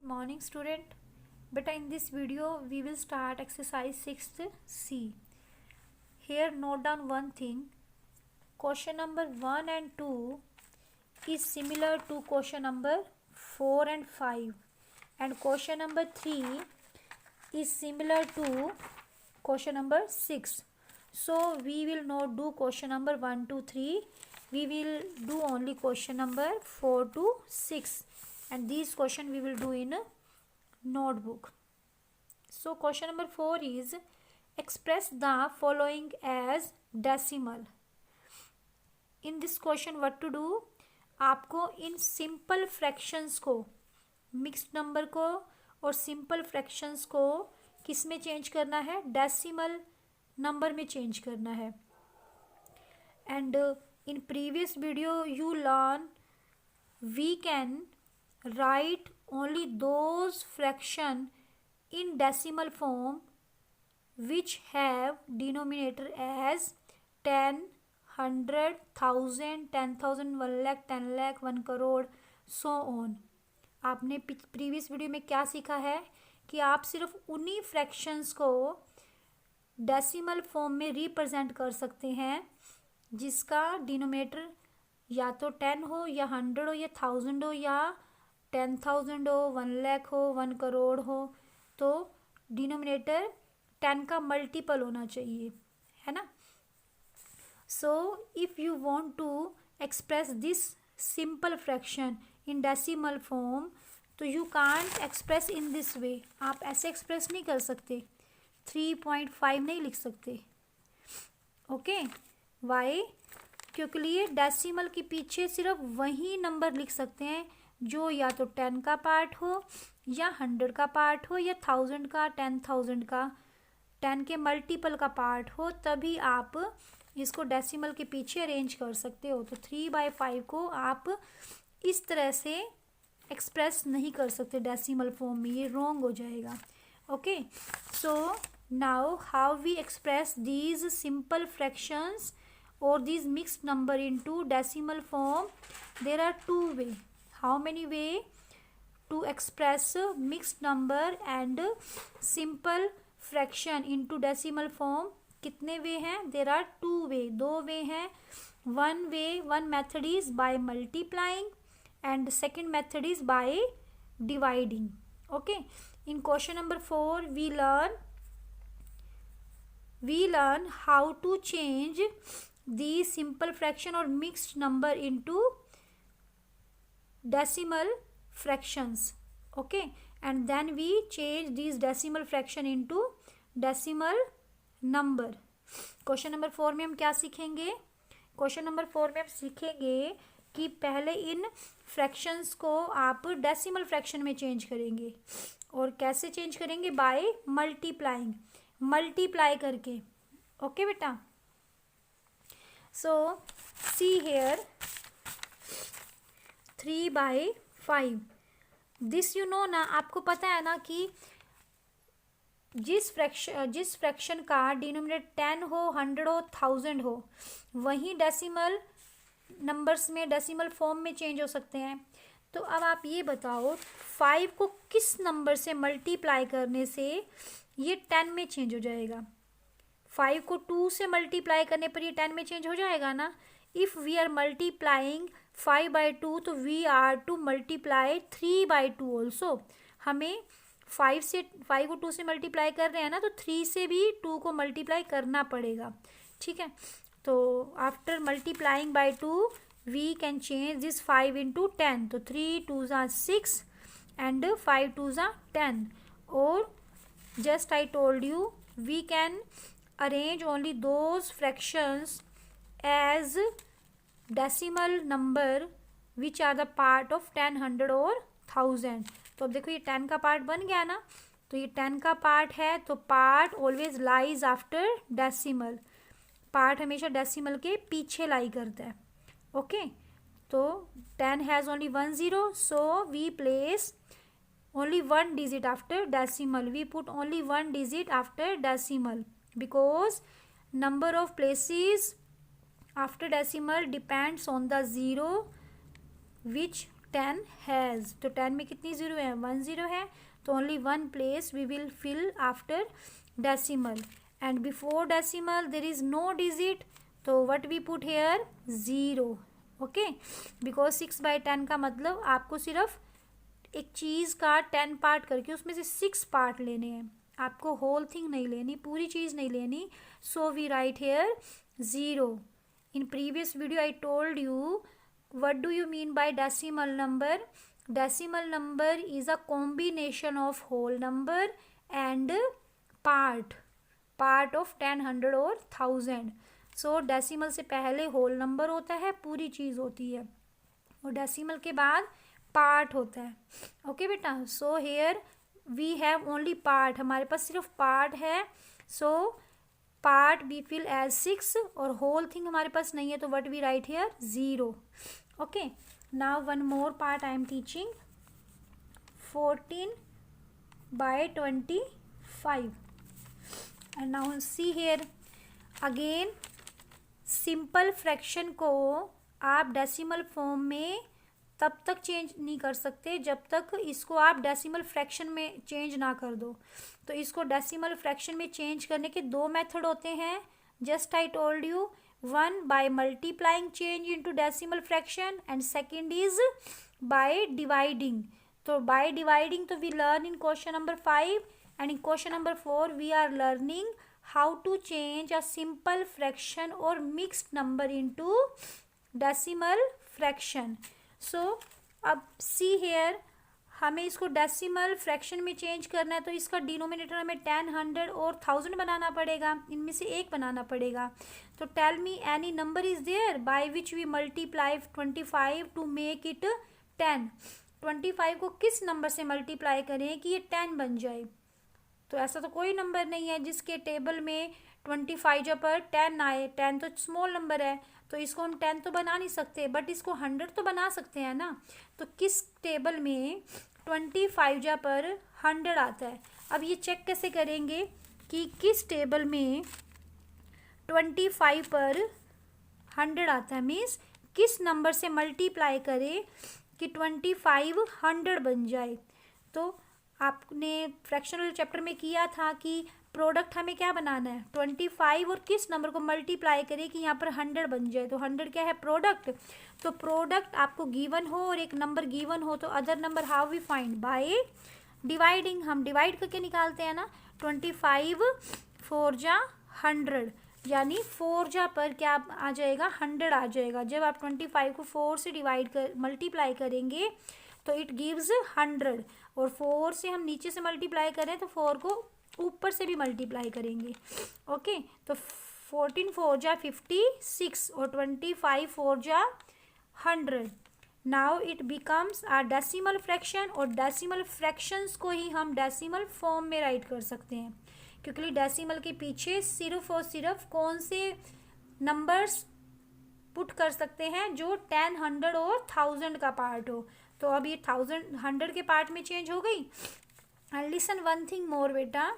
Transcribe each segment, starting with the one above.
Morning student. Beta, in this video we will start exercise 6th C. Here note down one thing. Question number 1 and 2 is similar to question number 4 and 5, and question number 3 is similar to question number 6. So we will not do question number 1 to 3. We will do only question number 4 to 6, and these question we will do in a notebook. So question number 4 is express the following as decimal. In this question what to do, आपको in simple fractions को, mixed number को और simple fractions को किस में change करना है, decimal number में चेंज करना है. And in previous video you learn we can write only those fraction in decimal form which have denominator as 10, 100, 1000, 10,000, 1 lakh, 10 lakh, 1 crore, so on. आपने प्रीवियस वीडियो में क्या सीखा है कि आप सिर्फ उन्हीं फ्रैक्शंस को डेसिमल फॉर्म में रिप्रेजेंट कर सकते हैं जिसका डिनोमिनेटर या तो 10 हो या 100 हो या 1000 हो या 10,000 हो, 1 लाख हो, 1 करोड़ हो. तो डिनोमिनेटर 10 का मल्टीपल होना चाहिए, है ना. So if you want to express this simple fraction in decimal form, तो you can't express in this way. आप ऐसे एक्सप्रेस नहीं कर सकते, 3.5 नहीं लिख सकते. Okay, why? क्योंकि लिए डेसिमल के पीछे सिर्फ वही नंबर लिख सकते हैं जो या तो 10 का पार्ट हो या 100 का पार्ट हो या 1000 का, 10,000 का, 10 के मल्टीपल का पार्ट हो, तभी आप इसको डेसिमल के पीछे अरेंज कर सकते हो. तो 3/5 को आप इस तरह से एक्सप्रेस नहीं कर सकते डेसिमल फॉर्म में, ये रॉन्ग हो जाएगा. Okay, so now how we express these simple fractions or these mixed number into decimal form? There are two way. How many way to express mixed number and simple fraction into decimal form? कितने वे हैं? There are two way. दो वे हैं. One method is by multiplying and second method is by dividing. Okay. In question number 4 we learn how to change the simple fraction or mixed number into decimal fractions. Okay, and then we change these decimal fraction into decimal number. Question number 4 में हम क्या सीखेंगे? Question number 4 में हम सीखेंगे कि पहले इन fractions को आप डेसिमल फ्रैक्शन में चेंज करेंगे. और कैसे चेंज करेंगे? बाय मल्टीप्लाइंग, मल्टीप्लाई करके. ओके बेटा. So see here 3/5. This you know ना, आपको पता है ना कि जिस फ्रैक्शन का डिनोमिनेटर 10 हो, 100 हो, 1000 हो, वही डेसिमल नंबर्स में डेसिमल फॉर्म में चेंज हो सकते हैं. तो अब आप ये बताओ 5 को किस नंबर से मल्टीप्लाई करने से ये 10 में चेंज हो जाएगा? 5 को 2 से मल्टीप्लाई करने पर ये 10 में चेंज हो जाएगा ना. इफ़ वी आर मल्टीप्लाइंग 5/2 तो we are to multiply 3/2 also. हमें 5 को 2 से मल्टीप्लाई कर रहे हैं ना, तो 3 से भी 2 को मल्टीप्लाई करना पड़ेगा. ठीक है. तो after multiplying by 2 we can change this 5 into 10. तो 3 2s are 6 and 5 2s are 10. और just I told you we can arrange only those fractions as decimal number which are the part of 10, 100 और 1000. तो अब देखो ये 10 का part बन गया ना, तो ये 10 का पार्ट है, तो part always lies after decimal. Part हमेशा डेसिमल के पीछे लाई करता है. ओके, तो 10 has only 1 0, so we place only 1 digit after decimal. We put only 1 digit after decimal because number of places after decimal depends on the zero which 10 has, तो 10 में कितनी zero है, 1 zero है, तो only one place we will fill after decimal, and before decimal there is no digit, तो what we put here, zero. Okay, because 6/10 का मतलब आपको सिर्फ एक चीज़ का 10 पार्ट करके उसमें से 6 पार्ट लेने हैं, आपको होल थिंग नहीं लेनी, पूरी चीज़ नहीं लेनी, so we write here zero. In previous video I told you what do you mean by decimal number. Decimal number is a combination of whole number and part of 10, 100 और 1000. so decimal से पहले whole number होता है, पूरी चीज़ होती है, और decimal के बाद part होता है. ओके बेटा, so here we have only part, हमारे पास सिर्फ part है, so part we fill as 6 और होल थिंग हमारे पास नहीं है, तो what we write here, zero. Okay, now one more part I am teaching, 14/25, and now see here again, simple fraction को आप डेसिमल फॉर्म में तब तक चेंज नहीं कर सकते जब तक इसको आप डेसिमल फ्रैक्शन में चेंज ना कर दो. तो इसको डेसिमल फ्रैक्शन में चेंज करने के दो मेथड होते हैं, just I told you, one by multiplying change into decimal fraction and second is by dividing. तो बाय डिवाइडिंग तो we learn in question number 5, and in question number 4 we are learning how to change a simple fraction और mixed number into decimal fraction. So अब see hair, हमें इसको decimal fraction में change करना है, तो इसका डिनोमिनेटर हमें 10, 100 और 1000 बनाना पड़ेगा, इनमें से एक बनाना पड़ेगा. तो tell me any number is there by which we multiply 25 to make it 10. 25 को किस नंबर से मल्टीप्लाई करें कि ये 10 बन जाए. तो ऐसा तो कोई नंबर नहीं है जिसके टेबल में 25 जब पर 10 आए. 10 तो स्मॉल नंबर है, तो इसको हम 10 तो बना नहीं सकते, बट इसको 100 तो बना सकते हैं ना. तो किस टेबल में 25 जा पर 100 आता है. अब ये चेक कैसे करेंगे कि किस टेबल में 25 पर 100 आता है, मीन्स किस नंबर से मल्टीप्लाई करें कि 25 100 बन जाए. तो आपने फ्रैक्शनल चैप्टर में किया था कि प्रोडक्ट हमें क्या बनाना है, 25 और किस नंबर को मल्टीप्लाई करें कि यहाँ पर 100 बन जाए. तो 100 क्या है, प्रोडक्ट. तो प्रोडक्ट आपको गिवन हो और एक नंबर गिवन हो, तो other number how we find, by dividing. हम डिवाइड करके निकालते हैं ना. 25 4 जा 100, यानी 4 जा पर क्या आ जाएगा, 100 आ जाएगा. जब आप 25 को 4 से डिवाइड कर मल्टीप्लाई करेंगे तो इट गिव्स 100, और 4 से हम नीचे से मल्टीप्लाई करें तो 4 को ऊपर से भी मल्टीप्लाई करेंगे. ओके, तो 14 4 जा 56 और 25 4 जा 100. Now it becomes a decimal fraction, और डेसिमल फ्रैक्शंस को ही हम डेसिमल फॉर्म में राइट कर सकते हैं, क्योंकि डेसिमल के पीछे सिर्फ और सिर्फ कौन से नंबर्स पुट कर सकते हैं, जो 10, 100 और 1000 का पार्ट हो. तो अब ये 1000 100 के पार्ट में चेंज हो गई. And listen one thing more बेटा,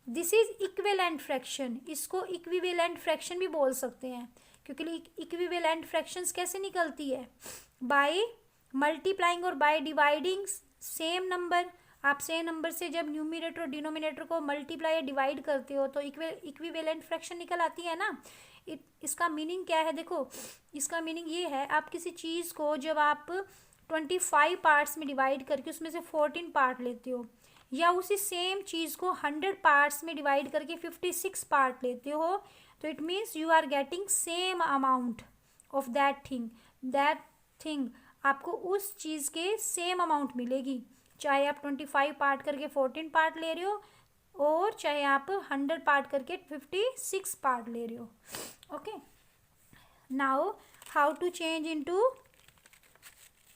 दिस इज इक्विवेलेंट फ्रैक्शन. इसको इक्विवेलेंट फ्रैक्शन भी बोल सकते हैं, क्योंकि इक्विवेलेंट फ्रैक्शंस कैसे निकलती है, बाय मल्टीप्लाइंग और बाय डिवाइडिंग सेम नंबर. आप सेम नंबर से जब न्यूमिनेटर और डिनोमिनेटर को मल्टीप्लाई या डिवाइड करते हो तो इक्विवेलेंट फ्रैक्शन निकल आती है ना. इसका मीनिंग क्या है, देखो इसका मीनिंग ये है, आप किसी चीज़ को जब आप 25 पार्ट्स में डिवाइड करके उसमें से 14 पार्ट लेते हो, या उसी सेम चीज़ को 100 पार्ट्स में डिवाइड करके 56 पार्ट लेते हो, तो it means you are getting same amount of that thing. That thing आपको उस चीज़ के सेम अमाउंट मिलेगी, चाहे आप 25 पार्ट करके 14 पार्ट ले रहे हो, और चाहे आप 100 पार्ट करके 56 पार्ट ले रहे हो. Okay, now how to change into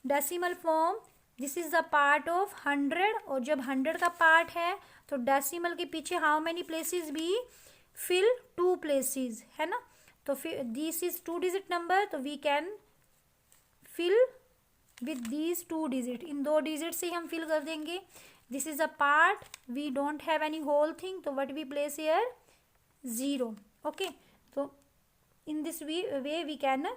decimal form. This is the part of 100, और जब 100 का पार्ट है तो डेसिमल के पीछे हाउ मेनी प्लेसेस भी फिल 2 प्लेसेस, है ना. तो फिर दिस इज 2 डिजिट नंबर, तो we can fill with these 2 digit. इन 2 डिजिट से ही हम फिल कर देंगे. This is a part, we don't have any whole thing, तो what we place here, 0. Okay, तो in this way we can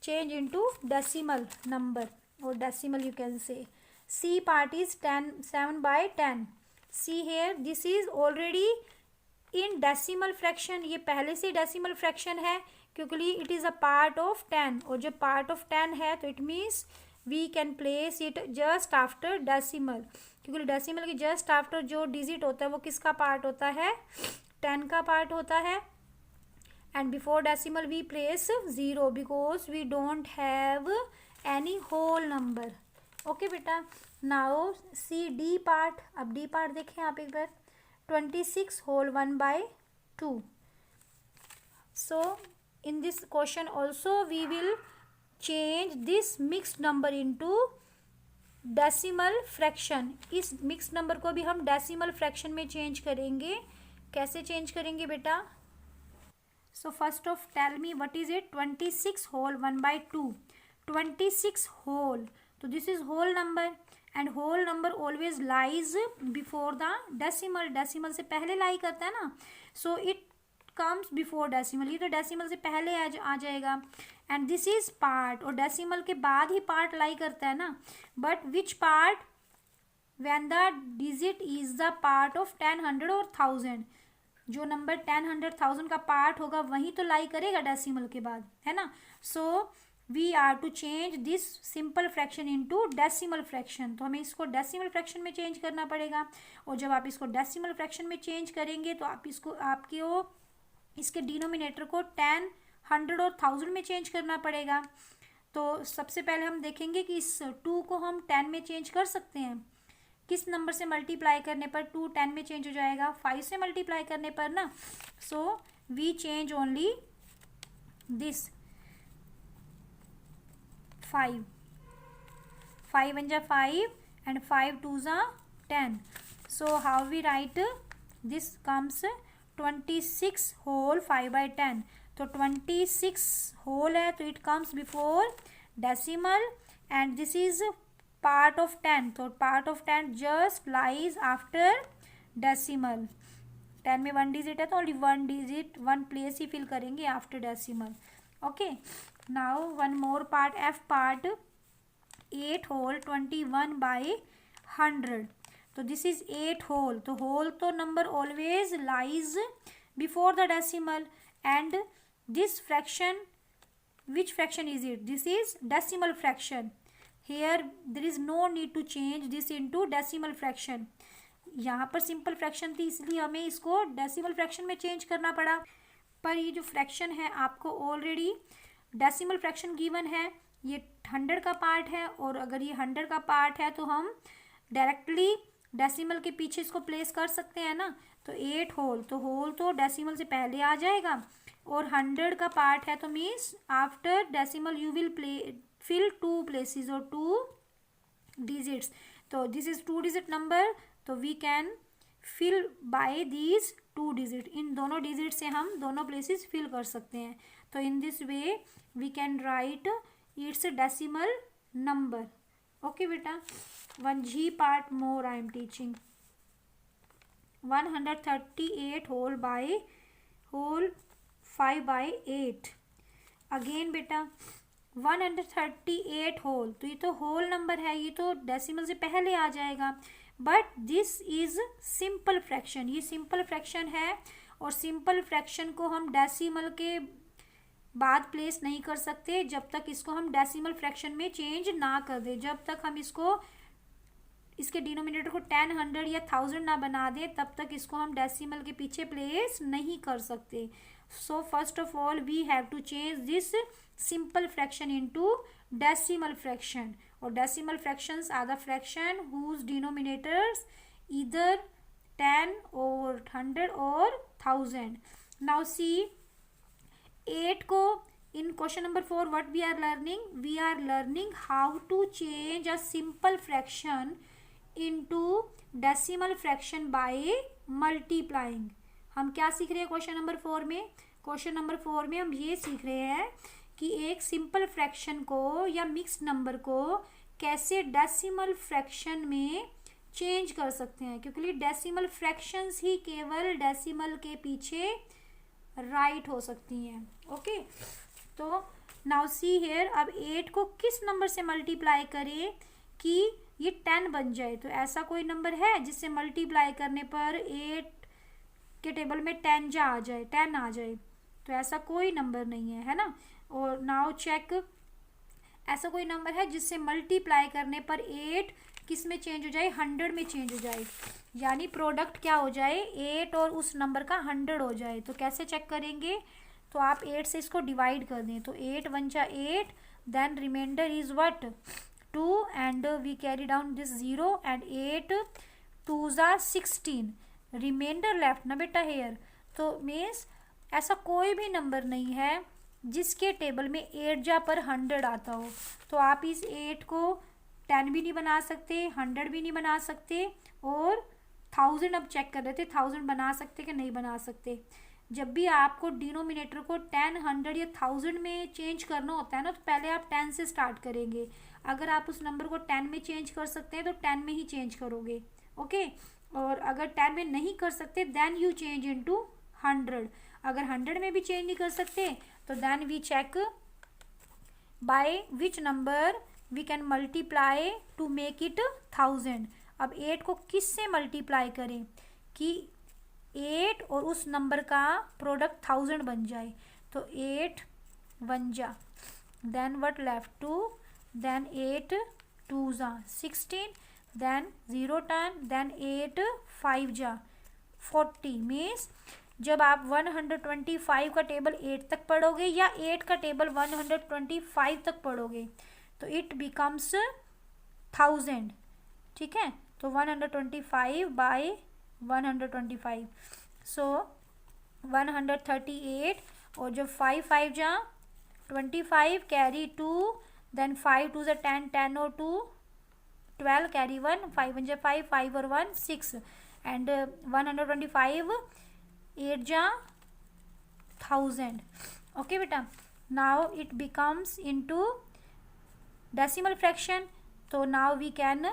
change into decimal number. or decimal you can say. C part is 7/10. See here, this is already in decimal fraction. ये पहले से decimal fraction है क्योंकि it is a part of 10, और जब part of 10 है तो it means we can place it just after decimal, क्योंकि decimal के just after जो digit होता है वो किसका part होता है, 10 का part होता है. And before decimal we place 0 because we don't have any whole number. Okay बेटा. Now see D part. अब D part देखें आप एक बार. 26 whole 1/2. So in this question also we will change this mixed number into decimal fraction. इस mixed number को भी हम decimal fraction में change करेंगे. कैसे change करेंगे बेटा? So first of tell me what is it? 26 whole 1/2. 26 whole. So this is whole number and whole number always lies before the decimal. Decimal से पहले lie करता है ना. So it comes before decimal. ये तो decimal से पहले आ जाएगा. And this is part. और decimal के बाद ही part lie करता है ना. But which part? When the digit is the part of 10, 100 or 1000. जो नंबर 10, 100, 1000 का पार्ट होगा वही तो लाई करेगा डेसिमल के बाद, है ना. So we are to change this simple fraction into decimal fraction. तो हमें इसको डेसिमल फ्रैक्शन में चेंज करना पड़ेगा. और जब आप इसको डेसिमल फ्रैक्शन में चेंज करेंगे तो आप इसको इसके डिनोमिनेटर को 10, 100 और 1000 में चेंज करना पड़ेगा. तो सबसे पहले हम देखेंगे कि इस 2 को हम 10 में चेंज कर सकते हैं. किस नंबर से मल्टीप्लाई करने पर 2 10 में चेंज हो जाएगा? 5 से मल्टीप्लाई करने पर ना. So we change only this 5. 5 1 जा 5 एंड 5 2 जा 10. So how we write this comes 26 whole 5/10. तो 26 होल है तो it comes before decimal and this is part of 10. तो part of 10 just lies after decimal. 10 में 1 डिजिट है तो ओनली 1 डिजिट 1 प्लेस ही फिल करेंगे after decimal. Okay. Now one more part, F part 8 whole 21/100. तो this is 8 whole. तो whole तो number always lies before the decimal and this fraction, which fraction is it? This is decimal fraction. Here there is no need to change this into decimal fraction. यहाँ पर simple fraction थी इसलिए हमें इसको decimal fraction में change करना पड़ा. पर ये जो फ्रैक्शन है आपको ऑलरेडी डेसिमल फ्रैक्शन गिवन है. ये 100 का पार्ट है और अगर ये 100 का पार्ट है तो हम डायरेक्टली डेसिमल के पीछे इसको प्लेस कर सकते हैं ना. तो 8 होल, तो होल तो डेसिमल से पहले आ जाएगा और 100 का पार्ट है तो means after decimal you will fill 2 places or 2 digits. तो this is 2 digit number, तो we can fill by these 2 digit. इन दोनों digit से हम दोनों places fill कर सकते हैं. तो in this way we can write its decimal number. Okay बेटा. One G part more I am teaching. 138 whole 5/8. Again बेटा 138 होल. तो ये तो होल नंबर है, ये तो डेसिमल से पहले आ जाएगा. But this is simple fraction. ये सिंपल फ्रैक्शन है और सिंपल फ्रैक्शन को हम डेसिमल के बाद प्लेस नहीं कर सकते जब तक इसको हम डेसिमल फ्रैक्शन में चेंज ना कर दे. जब तक हम इसके डिनोमिनेटर को 10, 100 या 1000 ना बना दे तब तक इसको हम डेसिमल के पीछे प्लेस नहीं कर सकते. So first of all we have to change this simple fraction into decimal fraction. और decimal fractions are the fraction whose denominators either 10 or 100 or 1000. Now see 8 को in question number 4 what we are learning? We are learning how to change a simple fraction into decimal fraction by multiplying. हम क्या सीख रहे हैं question number 4 में? Question number 4 में हम ये सीख रहे हैं कि एक सिंपल फ्रैक्शन को या मिक्स्ड नंबर को कैसे डेसिमल फ्रैक्शन में चेंज कर सकते हैं, क्योंकि डेसिमल फ्रैक्शंस ही केवल डेसिमल के पीछे राइट हो सकती हैं. ओके. तो नाउ सी हेयर, अब 8 को किस नंबर से मल्टीप्लाई करें कि ये 10 बन जाए। तो ऐसा कोई नंबर है जिससे मल्टीप्लाई करने पर 8 के टेबल में 10 आ जाए? तो ऐसा कोई नंबर नहीं है, है ना। और नाउ चेक, ऐसा कोई नंबर है जिससे मल्टीप्लाई करने पर 8 किस में चेंज हो जाए? 100 में चेंज हो जाए, यानी प्रोडक्ट क्या हो जाए? 8 और उस नंबर का 100 हो जाए। तो कैसे चेक करेंगे? तो आप 8 से इसको डिवाइड कर दें, तो 8 1 जा 8, then remainder is what? 2 and we carry down this 0 and 8 2 जा 16, रिमाइंडर लेफ्ट ना बेटा हेयर। तो मीन्स ऐसा कोई भी नंबर नहीं है जिसके टेबल में 8 जा पर 100 आता हो। तो आप इस 8 को 10 भी नहीं बना सकते, 100 भी नहीं बना सकते, और 1000 अब चेक कर रहे थे 1000 बना सकते कि नहीं बना सकते। जब भी आपको डिनोमिनेटर को 10, 100 या 1000 में चेंज करना होता है ना, तो पहले आप 10 से स्टार्ट करेंगे। अगर आप उस नंबर को 10 में चेंज कर सकते हैं तो 10 में ही चेंज करोगे, ओके। और अगर 10 में नहीं कर सकते देन यू चेंज इनटू 100। अगर 100 में भी चेंज नहीं कर सकते तो then we check by which number we can multiply to make it 1000। अब 8 को किस से मल्टीप्लाई करें कि 8 और उस नंबर का प्रोडक्ट 1000 बन जाए? तो 8 1 जा, देन व्हाट लेफ्ट? 2, देन 8 2 जा 16, देन 0 टर्न, देन 8 5 जा 40। मीन्स जब आप 125 का टेबल 8 तक पढ़ोगे या 8 का टेबल 125 तक पढ़ोगे तो इट बिकम्स 1000, ठीक है। तो 125 बाय 125, सो 138, और जब 5 5 जा 25, कैरी 2, देन 5 2 जा 10, 10 और 2 12, कैरी 1, 5 1 जा 5, 5 और 1 6, एंड 125 8 जा 1000, ओके बेटा। Now it becomes into decimal fraction, तो now we can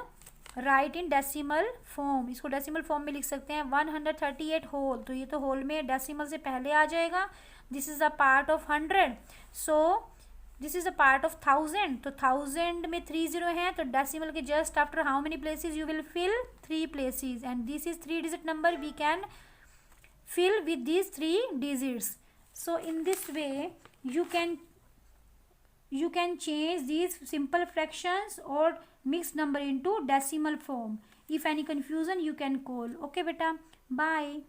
write in decimal form. इसको डेसिमल फॉर्म में लिख सकते हैं 138 होल, तो ये तो होल में डेसिमल से पहले आ जाएगा। This is a part of 100, so this is a part of 1000, तो 1000 में 3 0 है, तो डेसिमल के just after how many places you will fill? 3 places, and this is 3 digit number, we can fill with these 3 digits. So in this way you can change these simple fractions or mixed number into decimal form. If any confusion you can call. Okay beta, bye.